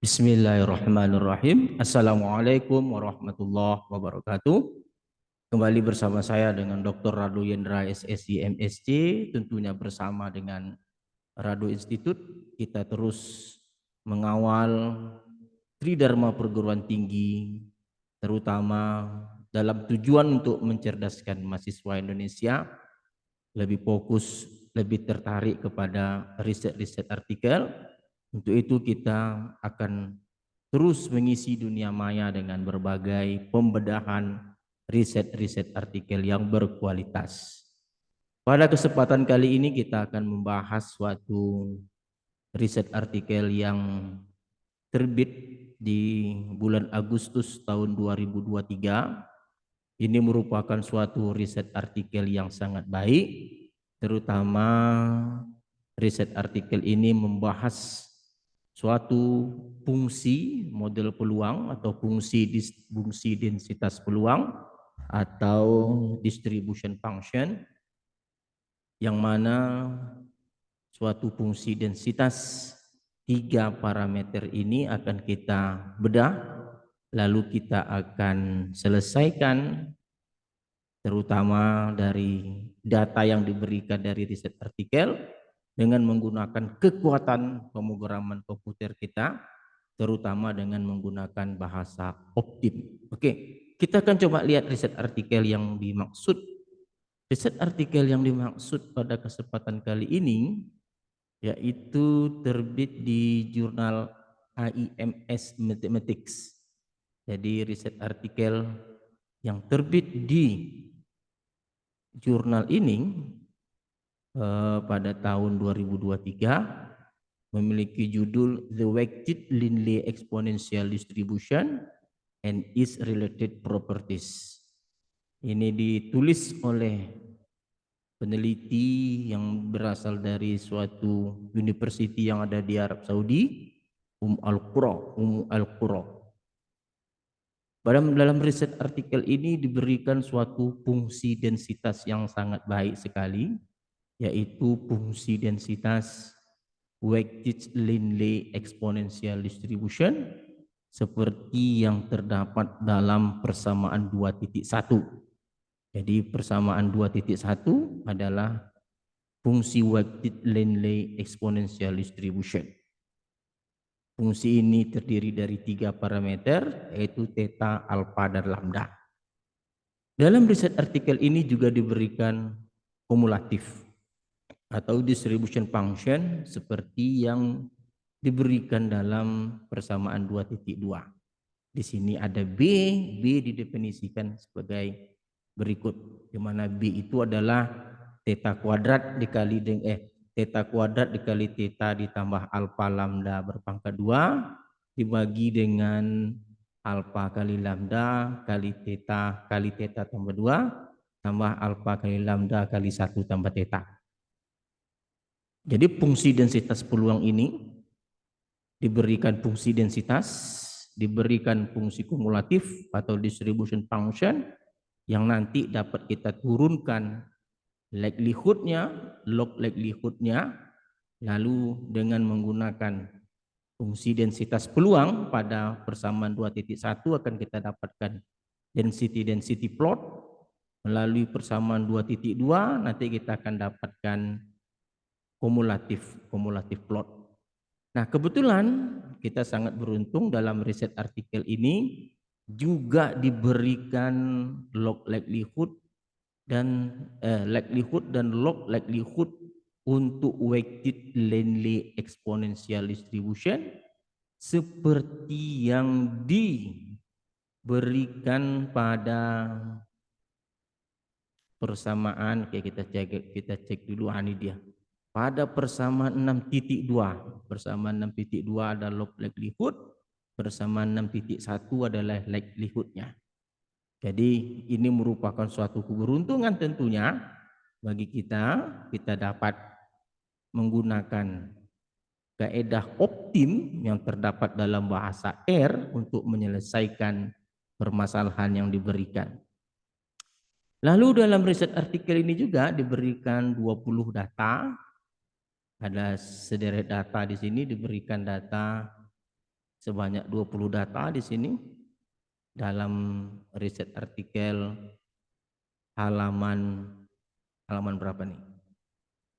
Bismillahirrahmanirrahim. Assalamualaikum warahmatullahi wabarakatuh. Kembali bersama saya dengan Dr. Radu Yendra SSI MSc, tentunya bersama dengan Radu Institute. Kita terus mengawal Tridharma perguruan tinggi, terutama dalam tujuan untuk mencerdaskan mahasiswa Indonesia, lebih fokus, lebih tertarik kepada riset-riset artikel. Untuk itu kita akan terus mengisi dunia maya dengan berbagai pembedahan riset-riset artikel yang berkualitas. Pada kesempatan kali ini kita akan membahas suatu riset artikel yang terbit di bulan Agustus tahun 2023. Ini merupakan suatu riset artikel yang sangat baik, terutama riset artikel ini membahas suatu fungsi model peluang atau fungsi densitas peluang atau distribution function, yang mana suatu fungsi densitas tiga parameter ini akan kita bedah, lalu kita akan selesaikan terutama dari data yang diberikan dari riset artikel dengan menggunakan kekuatan pemrograman komputer kita, terutama dengan menggunakan bahasa Optim. Oke, kita akan coba lihat riset artikel yang dimaksud. Riset artikel yang dimaksud pada kesempatan kali ini yaitu terbit di jurnal AIMS Mathematics. Jadi riset artikel yang terbit di jurnal ini pada tahun 2023 memiliki judul The Weighted Linear Exponential Distribution and its Related Properties. Ini ditulis oleh peneliti yang berasal dari suatu university yang ada di Arab Saudi, Al-Qura. Dalam riset artikel ini diberikan suatu fungsi densitas yang sangat baik sekali, yaitu fungsi densitas weighted linear exponential distribution seperti yang terdapat dalam persamaan 2.1. Jadi persamaan 2.1 adalah fungsi weighted linear exponential distribution. Fungsi ini terdiri dari tiga parameter, yaitu theta, alpha, dan lambda. Dalam riset artikel ini juga diberikan kumulatif atau distribution function seperti yang diberikan dalam persamaan 2.2. Di sini ada B didefinisikan sebagai berikut, di mana B itu adalah theta kuadrat dikali dengan theta kuadrat dikali theta ditambah alfa lambda berpangkat 2 dibagi dengan alfa kali lambda kali theta tambah 2 tambah alfa kali lambda kali 1 tambah theta. Jadi fungsi densitas peluang ini diberikan fungsi densitas, diberikan fungsi kumulatif atau distribution function yang nanti dapat kita turunkan likelihoodnya, log likelihoodnya, lalu dengan menggunakan fungsi densitas peluang pada persamaan 2.1 akan kita dapatkan density plot. Melalui persamaan 2.2 nanti kita akan dapatkan kumulatif plot. Nah, kebetulan kita sangat beruntung dalam riset artikel ini juga diberikan log likelihood dan log likelihood untuk weighted linear exponential distribution seperti yang diberikan pada persamaan. Oke, kita cek dulu. Ini dia. Pada persamaan 6.2, persamaan 6.2 ada log likelihood, persamaan 6.1 adalah likelihoodnya. Jadi ini merupakan suatu keberuntungan tentunya bagi kita dapat menggunakan kaedah optim yang terdapat dalam bahasa R untuk menyelesaikan permasalahan yang diberikan. Lalu dalam riset artikel ini juga diberikan 20 data. Ada sederet data di sini, diberikan data sebanyak 20 data di sini dalam riset artikel halaman berapa nih?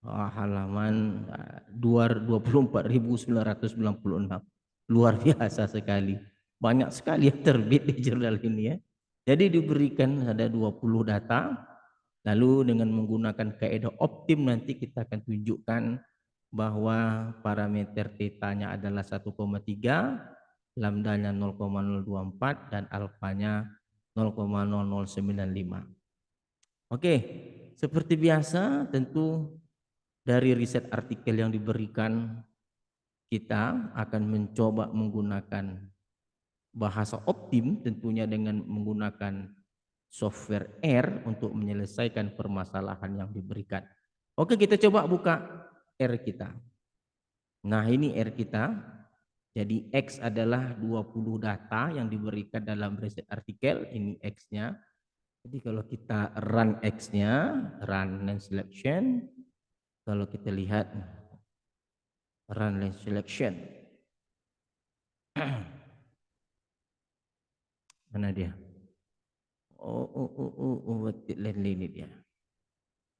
Halaman 24.996. Luar biasa sekali. Banyak sekali yang terbit di jurnal ini ya. Jadi diberikan ada 20 data, lalu dengan menggunakan kaidah optim nanti kita akan tunjukkan bahwa parameter tetanya adalah 1,3, lambdanya 0,024 dan alfanya 0,0095. Oke, seperti biasa tentu dari riset artikel yang diberikan kita akan mencoba menggunakan bahasa optim tentunya dengan menggunakan software R untuk menyelesaikan permasalahan yang diberikan. Oke, kita coba buka R kita. Nah, ini R kita. Jadi X adalah 20 data yang diberikan dalam riset artikel, ini X-nya. Jadi kalau kita run X-nya, run lens selection, kalau kita lihat run lens selection, mana dia? Ini dia.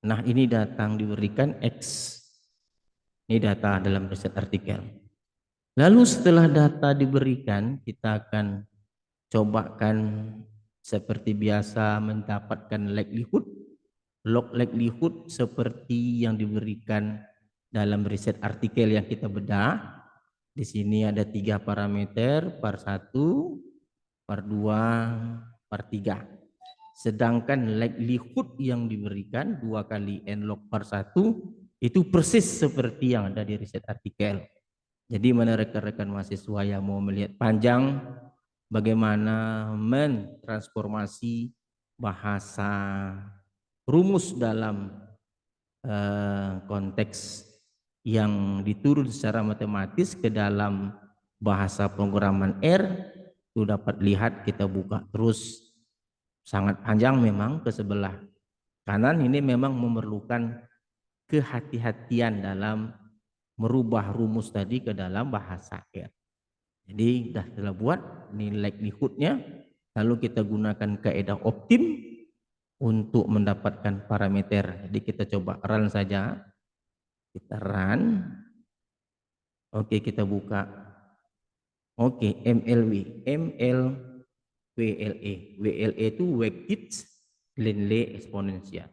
Nah, ini datang diberikan X. Ini data dalam riset artikel. Lalu setelah data diberikan, kita akan cobakan seperti biasa mendapatkan likelihood, log likelihood seperti yang diberikan dalam riset artikel yang kita bedah. Di sini ada 3 parameter, par 1, par 2, par 3. Sedangkan likelihood yang diberikan 2 kali n log par 1 itu persis seperti yang ada di riset artikel. Jadi mana rekan-rekan mahasiswa yang mau melihat panjang bagaimana mentransformasi bahasa rumus dalam konteks yang diturun secara matematis ke dalam bahasa pemrograman R, itu dapat lihat, kita buka terus, sangat panjang memang ke sebelah kanan. Ini memang memerlukan kehati-hatian dalam merubah rumus tadi ke dalam bahasa R. Jadi telah buat ini likelihoodnya, lalu kita gunakan kaidah optim untuk mendapatkan parameter. Jadi kita coba run saja, kita run. Oke, kita buka. Oke, WLE itu weighted Linley exponential.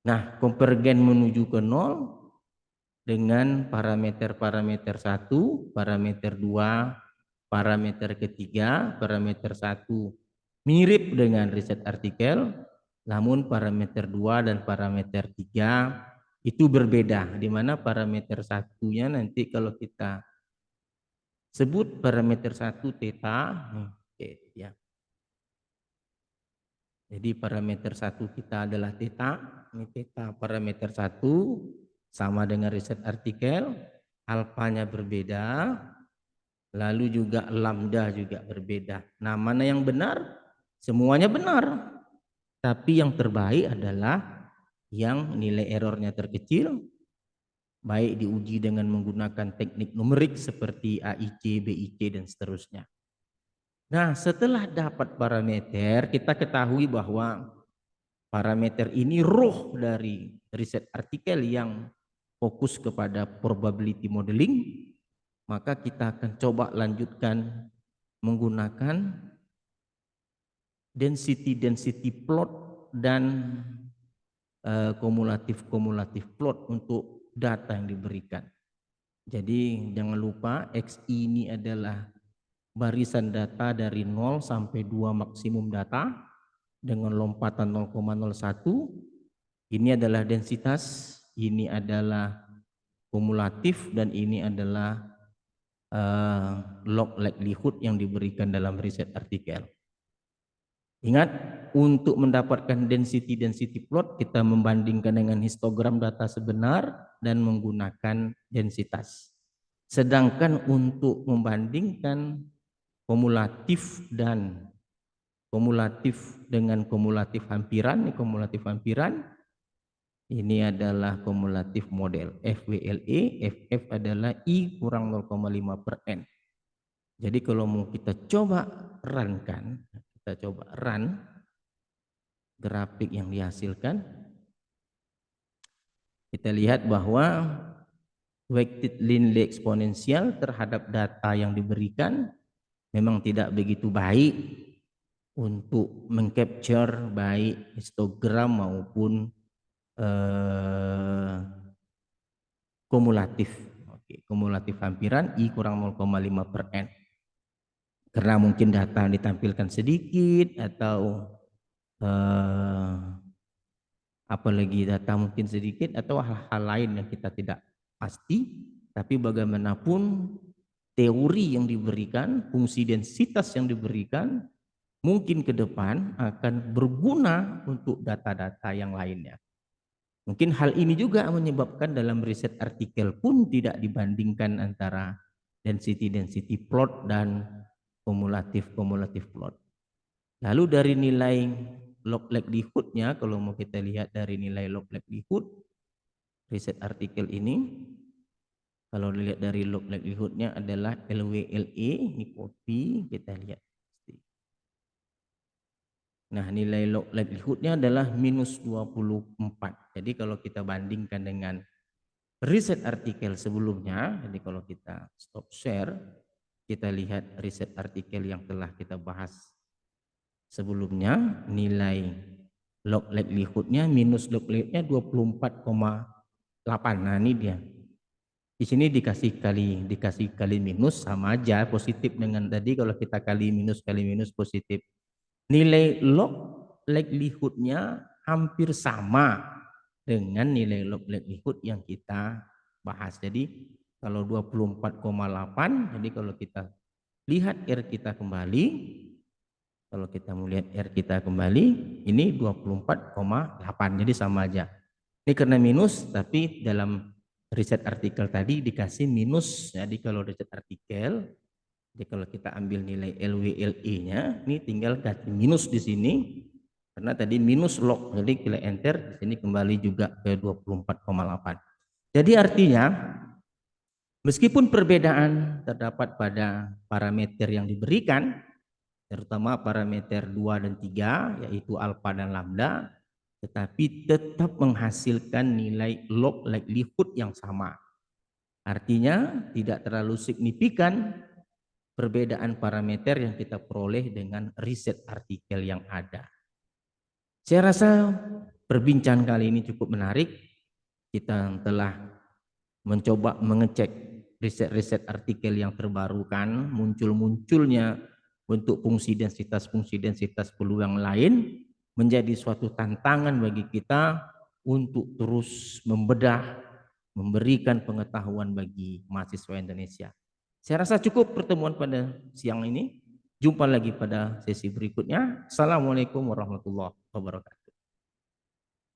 Nah, konvergen menuju ke 0 dengan parameter 1, parameter 2, parameter ketiga, parameter 1 mirip dengan riset artikel, namun parameter 2 dan parameter 3 itu berbeda, di mana parameter 1-nya nanti kalau kita sebut parameter 1 theta, ya. Jadi parameter 1 kita adalah theta, ini theta parameter 1 sama dengan riset artikel, alfanya berbeda, lalu juga lambda juga berbeda. Nah, mana yang benar? Semuanya benar. Tapi yang terbaik adalah yang nilai errornya terkecil, baik diuji dengan menggunakan teknik numerik seperti AIC, BIC, dan seterusnya. Nah, setelah dapat parameter, kita ketahui bahwa parameter ini roh dari riset artikel yang fokus kepada probability modeling, maka kita akan coba lanjutkan menggunakan density plot dan kumulatif plot untuk data yang diberikan. Jadi jangan lupa XI ini adalah barisan data dari 0 sampai 2 maksimum data dengan lompatan 0,01. Ini adalah densitas, ini adalah kumulatif, dan ini adalah log likelihood yang diberikan dalam riset artikel. Ingat, untuk mendapatkan density plot kita membandingkan dengan histogram data sebenar dan menggunakan densitas. Sedangkan untuk membandingkan kumulatif dan kumulatif dengan kumulatif hampiran, ini adalah kumulatif model FWLE, FF adalah I kurang 0,5/N. Jadi kalau mau kita coba runkan, kita coba run grafik yang dihasilkan, kita lihat bahwa weighted linear eksponensial terhadap data yang diberikan memang tidak begitu baik untuk mengcapture baik histogram maupun kumulatif. Oke, kumulatif hampiran I kurang 0,5 per N. Karena mungkin data yang ditampilkan sedikit atau apalagi data mungkin sedikit atau hal-hal lain yang kita tidak pasti, tapi bagaimanapun teori yang diberikan, fungsi densitas yang diberikan mungkin ke depan akan berguna untuk data-data yang lainnya. Mungkin hal ini juga menyebabkan dalam riset artikel pun tidak dibandingkan antara density plot dan kumulatif plot. Lalu dari nilai log likelihood-nya, kalau mau kita lihat dari nilai log likelihood riset artikel ini, kalau dilihat dari log likelihood-nya adalah LWLE, ini copy, kita lihat. Nah, nilai log likelihood-nya adalah minus 24. Jadi kalau kita bandingkan dengan riset artikel sebelumnya, jadi kalau kita stop share, kita lihat riset artikel yang telah kita bahas sebelumnya, nilai log likelihood-nya minus log likelihood-nya 24,8. Nah, ini dia. Di sini dikasih kali minus sama aja, positif dengan tadi kalau kita kali minus positif. Nilai log likelihood-nya hampir sama dengan nilai log likelihood yang kita bahas. Jadi kalau 24,8, jadi kalau kita lihat R kita kembali, kalau kita melihat R kita kembali, ini 24,8, jadi sama aja. Ini karena minus, tapi dalam riset artikel tadi dikasih minus. Jadi kalau riset artikel, jadi kalau kita ambil nilai LWLE-nya, ini tinggal ganti minus di sini. Karena tadi minus log, jadi kita enter, di sini kembali juga ke 24,8. Jadi artinya, meskipun perbedaan terdapat pada parameter yang diberikan, terutama parameter 2 dan 3, yaitu alfa dan lambda, tetapi tetap menghasilkan nilai log likelihood yang sama. Artinya tidak terlalu signifikan perbedaan parameter yang kita peroleh dengan riset artikel yang ada. Saya rasa perbincangan kali ini cukup menarik. Kita telah mencoba mengecek riset-riset artikel yang terbarukan, munculnya bentuk fungsi densitas peluang lain menjadi suatu tantangan bagi kita untuk terus membedah, memberikan pengetahuan bagi mahasiswa Indonesia. Saya rasa cukup pertemuan pada siang ini. Jumpa lagi pada sesi berikutnya. Assalamualaikum warahmatullahi wabarakatuh.